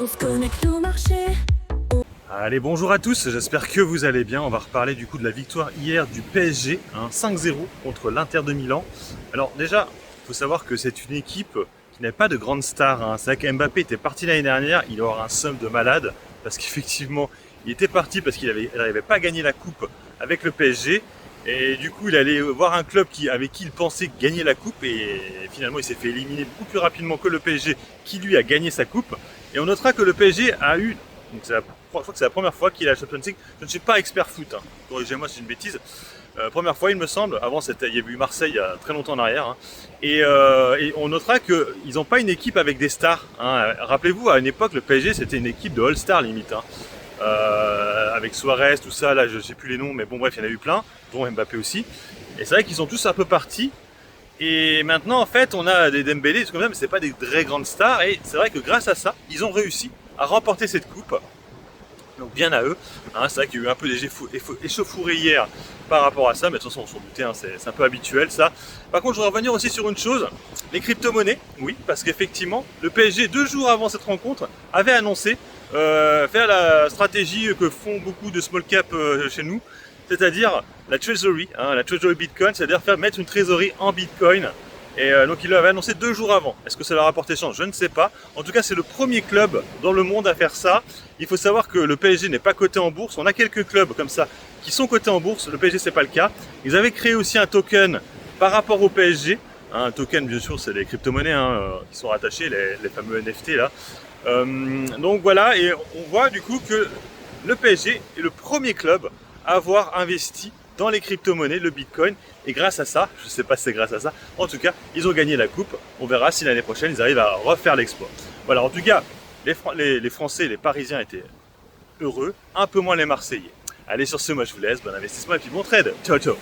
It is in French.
On se connecte au marché. Allez, bonjour à tous, j'espère que vous allez bien. On va reparler du coup de la victoire hier du PSG, 5-0 contre l'Inter de Milan. Alors déjà, il faut savoir que c'est une équipe qui n'a pas de grande star. C'est vrai qu'Mbappé était parti l'année dernière, il aura un somme de malade, parce qu'effectivement, il était parti parce qu'il n'arrivait pas à gagner la coupe avec le PSG. Et du coup, il allait voir un club avec qui il pensait gagner la coupe, et finalement, il s'est fait éliminer beaucoup plus rapidement que le PSG, qui lui a gagné sa coupe. Et on notera que le PSG a eu, donc je crois que c'est la première fois qu'il a la Champions League. Je ne suis pas expert foot, corrigez-moi si c'est une bêtise. Première fois, il me semble. Avant, il y avait eu Marseille il y a très longtemps en arrière. Et on notera qu'ils n'ont pas une équipe avec des stars. Rappelez-vous, à une époque, le PSG, c'était une équipe de All-Star limite. Avec Suarez, tout ça, là, je ne sais plus les noms, mais bon, bref, il y en a eu plein, dont Mbappé aussi. Et c'est vrai qu'ils sont tous un peu partis. Et maintenant, en fait, on a des Dembélé, comme ça, mais c'est pas des très grandes stars. Et c'est vrai que grâce à ça, ils ont réussi à remporter cette coupe. Donc bien à eux. C'est vrai qu'il y a eu un peu des échauffourées hier par rapport à ça, mais de toute façon on s'en doutait, c'est un peu habituel ça. Par contre, je voudrais revenir aussi sur une chose, les crypto-monnaies, oui, parce qu'effectivement, le PSG, 2 jours avant cette rencontre, avait annoncé faire la stratégie que font beaucoup de small cap chez nous, c'est-à-dire la treasury Bitcoin, c'est-à-dire mettre une trésorerie en Bitcoin. Et donc il l'avait annoncé 2 jours avant. Est-ce que ça leur a apporté chance? Je ne sais pas. En tout cas, c'est le premier club dans le monde à faire ça. Il faut savoir que le PSG n'est pas coté en bourse. On a quelques clubs comme ça qui sont cotés en bourse. Le PSG, c'est pas le cas. Ils avaient créé aussi un token par rapport au PSG. Un token, bien sûr, c'est les crypto-monnaies qui sont rattachées, les fameux NFT là. Donc voilà, et on voit du coup que le PSG est le premier club à avoir investi dans les crypto-monnaies, le Bitcoin, et grâce à ça, je ne sais pas si c'est grâce à ça, en tout cas, ils ont gagné la coupe. On verra si l'année prochaine, ils arrivent à refaire l'exploit. Voilà, en tout cas, les Français, les Parisiens étaient heureux, un peu moins les Marseillais. Allez, sur ce, moi je vous laisse, bon investissement et puis bon trade. Ciao, ciao.